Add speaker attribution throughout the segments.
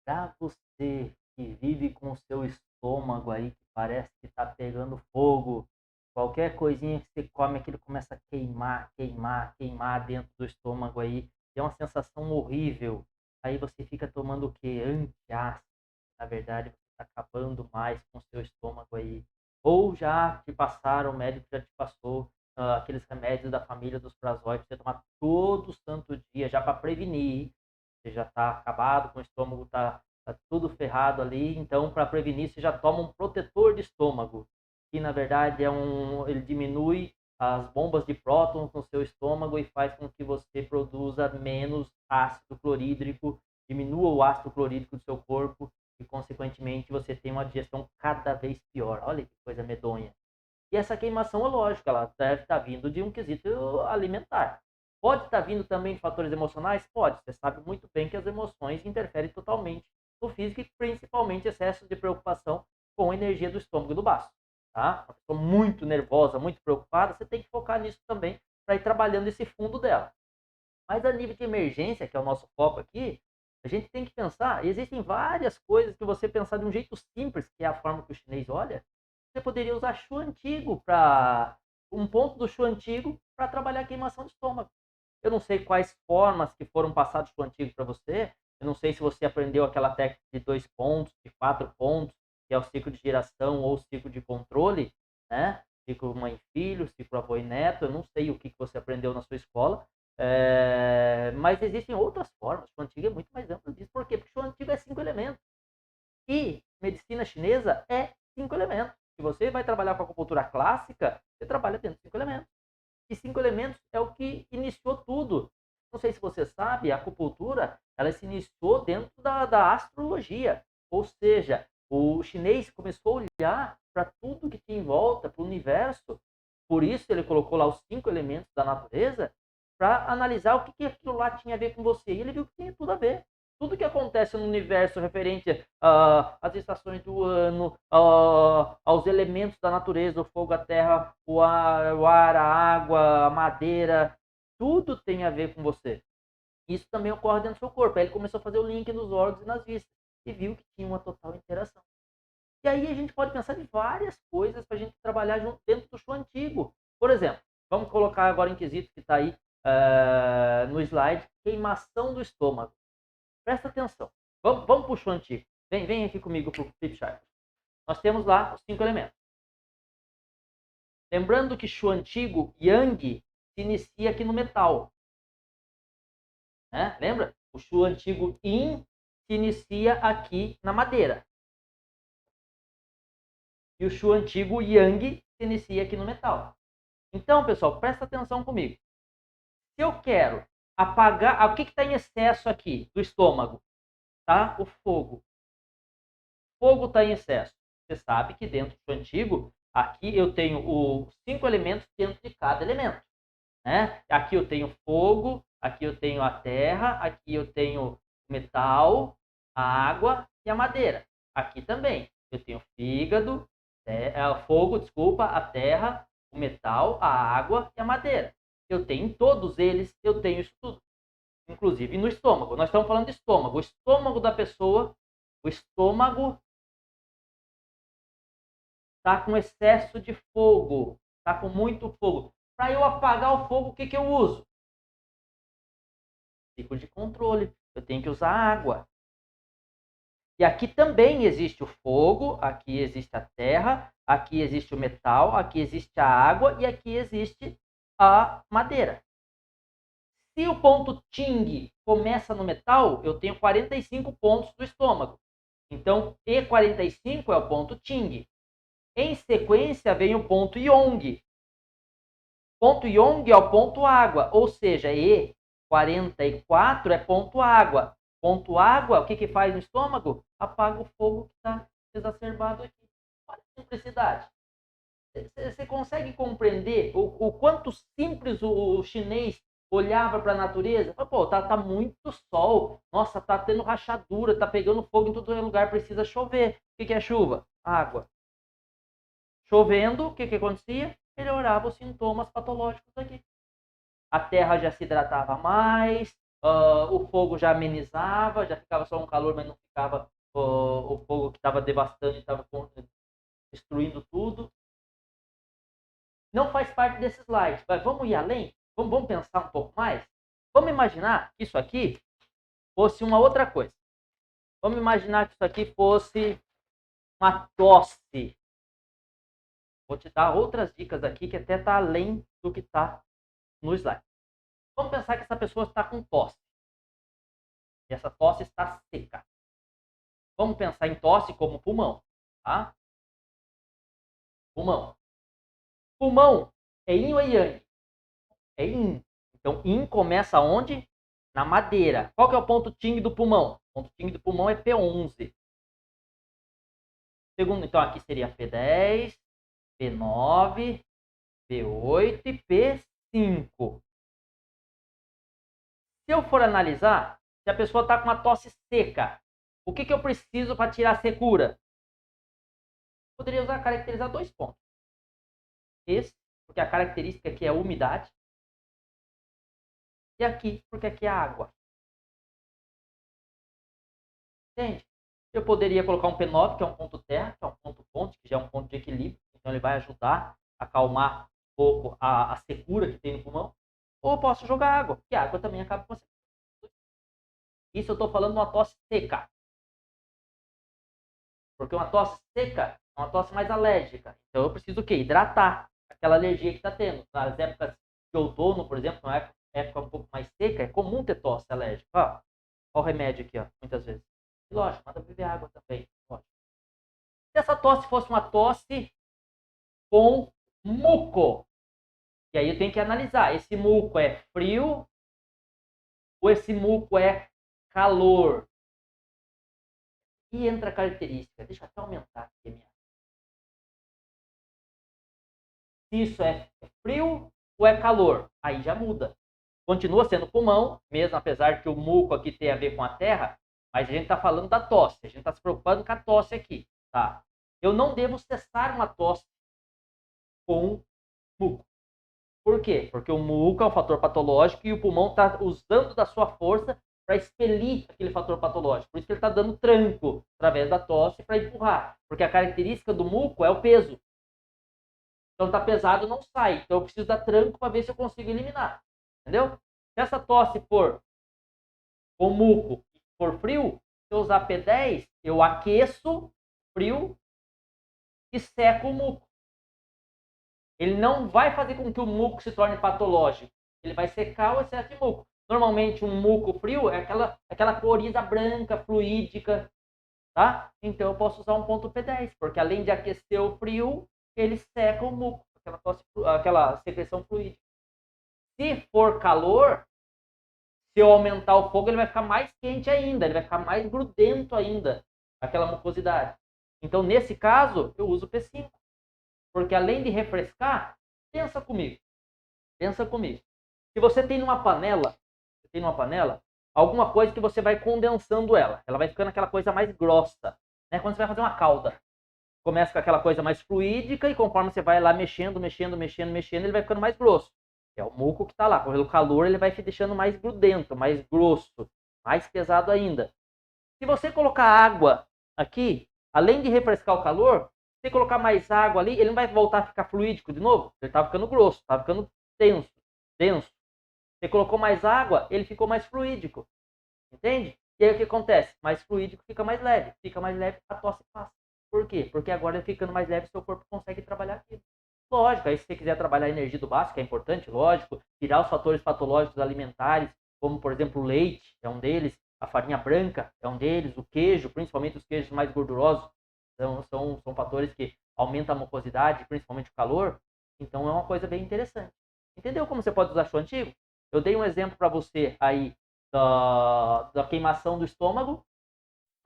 Speaker 1: Para você que vive com o seu estômago aí, que parece que está pegando fogo, qualquer coisinha que você come, aquilo começa a queimar, queimar, queimar dentro do estômago aí, é uma sensação horrível. Aí você fica tomando o quê? Antiácido. Na verdade, você está acabando mais com o seu estômago aí. Ou já te passaram, o médico já te passou aqueles remédios da família dos prazóis para você tomar todo santo dia, já para prevenir. Você já está acabado com o estômago, tá tudo ferrado ali. Então, para prevenir, você já toma um protetor de estômago, que na verdade ele diminui as bombas de prótons no seu estômago e faz com que você produza menos ácido clorídrico, diminua o ácido clorídrico do seu corpo e, consequentemente, você tem uma digestão cada vez pior. Olha que coisa medonha. E essa queimação, é lógico, ela deve estar vindo de um quesito alimentar. Pode estar vindo também de fatores emocionais? Pode. Você sabe muito bem que as emoções interferem totalmente no físico e principalmente excesso de preocupação com a energia do estômago e do baço. Tá? Uma pessoa muito nervosa, muito preocupada, você tem que focar nisso também para ir trabalhando esse fundo dela. Mas a nível de emergência, que é o nosso foco aqui, a gente tem que pensar, existem várias coisas que você pensar de um jeito simples, que é a forma que o chinês olha. Você poderia usar chu antigo para um ponto do chu antigo para trabalhar a queimação de estômago. Eu não sei quais formas que foram passadas chu antigo para você. Eu não sei se você aprendeu aquela técnica de 2 pontos, de 4 pontos, que é o ciclo de geração ou o ciclo de controle, né? Ciclo mãe e filho, ciclo avô e neto. Eu não sei o que você aprendeu na sua escola, mas existem outras formas. O antigo é muito mais amplo disso. Por quê? Porque o antigo é 5 elementos. E medicina chinesa é 5 elementos. Se você vai trabalhar com a acupuntura clássica, você trabalha dentro de 5 elementos. E 5 elementos é o que iniciou tudo. Não sei se você sabe, a acupuntura ela se iniciou dentro da astrologia. Ou seja, o chinês começou a olhar para tudo que tinha em volta, para o universo. Por isso ele colocou lá os 5 elementos da natureza para analisar o que aquilo lá tinha a ver com você. E ele viu que tinha tudo a ver. Tudo que acontece no universo referente às estações do ano, aos elementos da natureza, o fogo, a terra, o ar, a água, a madeira, tudo tem a ver com você. Isso também ocorre dentro do seu corpo. Aí ele começou a fazer o link nos órgãos e nas vistas e viu que tinha uma total interação. E aí a gente pode pensar em várias coisas para a gente trabalhar junto dentro do show antigo. Por exemplo, vamos colocar agora em quesito que está aí no slide, queimação do estômago. Presta atenção. Vamos para o show antigo. Vem aqui comigo para o flipchart. Nós temos lá os 5 elementos. Lembrando que Shu antigo, Yang, se inicia aqui no metal. Né? Lembra? O Shu antigo Yin se inicia aqui na madeira. E o Shu antigo Yang se inicia aqui no metal. Então, pessoal, presta atenção comigo. Se eu quero apagar... O que está em excesso aqui do estômago? Tá? O fogo. O fogo está em excesso. Você sabe que dentro do antigo, aqui eu tenho os 5 elementos dentro de cada elemento. Né? Aqui eu tenho fogo, aqui eu tenho a terra, aqui eu tenho metal, a água e a madeira. Aqui também eu tenho fígado, fogo, desculpa, a terra, o metal, a água e a madeira. Eu tenho em todos eles, eu tenho isso tudo. Inclusive no estômago. Nós estamos falando de estômago. O estômago da pessoa, o estômago está com excesso de fogo, está com muito fogo. Para eu apagar o fogo, o que eu uso? Ciclo de controle. Eu tenho que usar água. E aqui também existe o fogo, aqui existe a terra, aqui existe o metal, aqui existe a água e aqui existe a madeira. Se o ponto Ting começa no metal, eu tenho 45 pontos do estômago. Então, E45 é o ponto Ting. Em sequência, vem o ponto Yong. Ponto Yong é o ponto água, ou seja, E44 é ponto água. Ponto água, o que faz no estômago? Apaga o fogo que está exacerbado aqui. Olha a simplicidade. Você consegue compreender o quanto simples o chinês olhava para a natureza? Pô, tá muito sol. Nossa, tá tendo rachadura, tá pegando fogo em todo lugar, precisa chover. O que é chuva? Água. Chovendo, o que acontecia? Melhorava os sintomas patológicos aqui. A terra já se hidratava mais, o fogo já amenizava, já ficava só um calor, mas não ficava o fogo que estava devastando e estava destruindo tudo. Não faz parte desse slide, mas vamos ir além? Vamos pensar um pouco mais? Vamos imaginar que isso aqui fosse uma outra coisa. Vamos imaginar que isso aqui fosse uma tosse. Vou te dar outras dicas aqui que até está além do que está no slide. Vamos pensar que essa pessoa está com tosse. E essa tosse está seca. Vamos pensar em tosse como pulmão, tá? Pulmão. Pulmão é yin ou é yang? É yin. Então, yin começa onde? Na madeira. Qual que é o ponto ting do pulmão? O ponto ting do pulmão é P11. Segundo, então, aqui seria P10, P9, P8 e P5. Se eu for analisar, se a pessoa está com uma tosse seca, o que eu preciso para tirar a secura? Poderia caracterizar 2 pontos. Esse, porque a característica aqui é a umidade. E aqui, porque aqui é a água. Entende? Eu poderia colocar um P9, que é um ponto terra, que é um ponto fonte, que já é um ponto de equilíbrio. Então ele vai ajudar a acalmar um pouco a secura que tem no pulmão. Ou eu posso jogar água, porque a água também acaba com a secura. Isso eu estou falando de uma tosse seca. Porque uma tosse seca é uma tosse mais alérgica. Então eu preciso o quê? Hidratar aquela alergia que está tendo. Nas épocas de outono, por exemplo, na época um pouco mais seca, é comum ter tosse alérgica. Olha o remédio aqui, ó, muitas vezes. E lógico, manda beber água também. Lógico. Se essa tosse fosse uma tosse com muco, e aí eu tenho que analisar, esse muco é frio ou esse muco é calor? E entra a característica, deixa eu até aumentar aqui a minha. Se isso é frio ou é calor, aí já muda. Continua sendo pulmão, mesmo apesar que o muco aqui tem a ver com a terra, mas a gente está falando da tosse, a gente está se preocupando com a tosse aqui, tá? Eu não devo cessar uma tosse com muco. Por quê? Porque o muco é um fator patológico e o pulmão está usando da sua força para expelir aquele fator patológico. Por isso que ele está dando tranco através da tosse para empurrar. Porque a característica do muco é o peso. Então está pesado, não sai. Então eu preciso dar tranco para ver se eu consigo eliminar. Entendeu? Se essa tosse for com muco e for frio, se eu usar P10, eu aqueço frio e seco o muco. Ele não vai fazer com que o muco se torne patológico. Ele vai secar o excesso de muco. Normalmente um muco frio é aquela coriza branca, fluídica, tá? Então eu posso usar um ponto P10, porque além de aquecer o frio, ele seca o muco, aquela secreção fluídica. Se for calor, se eu aumentar o fogo, ele vai ficar mais quente ainda, ele vai ficar mais grudento ainda, aquela mucosidade. Então, nesse caso, eu uso o P5. Porque além de refrescar, pensa comigo. Pensa comigo. Se você tem numa panela, alguma coisa que você vai condensando ela. Ela vai ficando aquela coisa mais grossa. Né? Quando você vai fazer uma calda. Começa com aquela coisa mais fluídica e conforme você vai lá mexendo, ele vai ficando mais grosso. É o muco que está lá. Pelo calor, ele vai se deixando mais grudento, mais grosso, mais pesado ainda. Se você colocar água aqui, além de refrescar o calor, se colocar mais água ali, ele não vai voltar a ficar fluídico de novo. Ele está ficando grosso, está ficando denso. Você colocou mais água, ele ficou mais fluídico. Entende? E aí o que acontece? Mais fluídico fica mais leve. Fica mais leve, a tosse passa. Por quê? Porque agora ele ficando mais leve, seu corpo consegue trabalhar aquilo. Lógico, aí se você quiser trabalhar a energia do básico, é importante, lógico. Tirar os fatores patológicos alimentares, como por exemplo o leite, é um deles. A farinha branca é um deles. O queijo, principalmente os queijos mais gordurosos, são fatores que aumentam a mucosidade, principalmente o calor. Então é uma coisa bem interessante. Entendeu como você pode usar chou antigo? Eu dei um exemplo para você aí da queimação do estômago,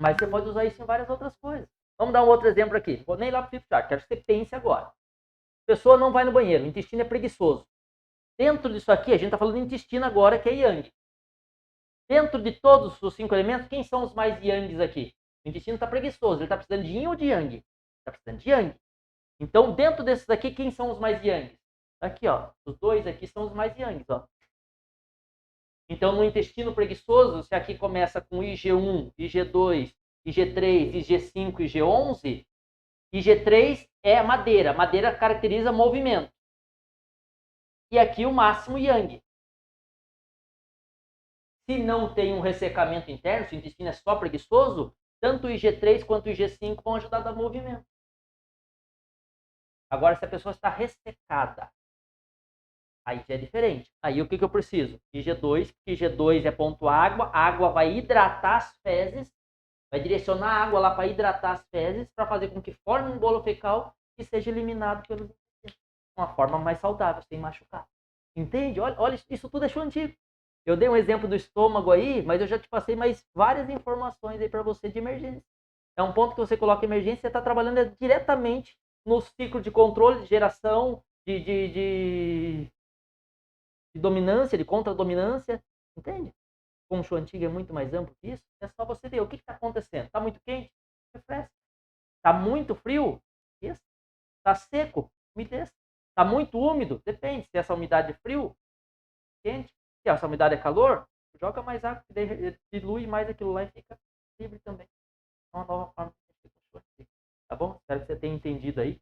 Speaker 1: mas você pode usar isso em várias outras coisas. Vamos dar um outro exemplo aqui. Vou nem lá para o flipchart, quero que você pense agora. A pessoa não vai no banheiro, o intestino é preguiçoso. Dentro disso aqui, a gente está falando de intestino agora, que é yang. Dentro de todos os 5 elementos, quem são os mais yangs aqui? O intestino está preguiçoso, ele está precisando de yin ou de yang? Está precisando de yang. Então, dentro desses aqui, quem são os mais yangs? Aqui, ó, os dois aqui são os mais yangs, ó. Então, no intestino preguiçoso, se aqui começa com IG1, IG2, IG3, IG5 e IG11, IG3 é madeira. Madeira caracteriza movimento. E aqui o máximo yang. Se não tem um ressecamento interno, se o intestino é só preguiçoso, tanto o IG3 quanto o IG5 vão ajudar a dar movimento. Agora, se a pessoa está ressecada, aí já é diferente. Aí o que eu preciso? IG2, porque IG2 é ponto água, a água vai hidratar as fezes, vai direcionar a água lá para hidratar as fezes, para fazer com que forme um bolo fecal e seja eliminado pelos intestinos. De uma forma mais saudável, sem machucar. Entende? Olha, isso tudo é show antigo. Eu dei um exemplo do estômago aí, mas eu já te passei mais várias informações aí para você de emergência. É um ponto que você coloca emergência, você está trabalhando diretamente no ciclo de controle, de geração, de dominância, de contra-dominância, entende? Com o show antigo é muito mais amplo que isso. É só você ver o que está acontecendo. Está muito quente? Refresca. Está muito frio? Isso. Está seco? Umedeça. Está muito úmido? Depende. Se essa umidade é frio, quente. Se essa umidade é calor, joga mais água, dilui mais aquilo lá e fica livre também. É uma nova forma de show antigo. Tá bom? Espero que você tenha entendido aí.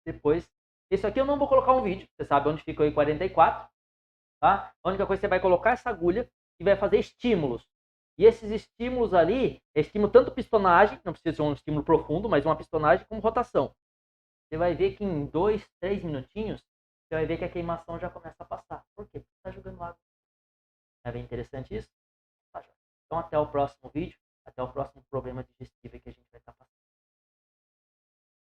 Speaker 1: Depois, isso aqui eu não vou colocar um vídeo. Você sabe onde fica o I44. Tá? A única coisa que você vai colocar essa agulha e vai fazer estímulos. E esses estímulos ali, estímulo tanto pistonagem, não precisa ser um estímulo profundo, mas uma pistonagem como rotação. Você vai ver que em 2, 3 minutinhos, você vai ver que a queimação já começa a passar. Por quê? Porque está jogando água. É bem interessante isso? Então até o próximo vídeo, até o próximo problema digestivo que a gente vai estar passando.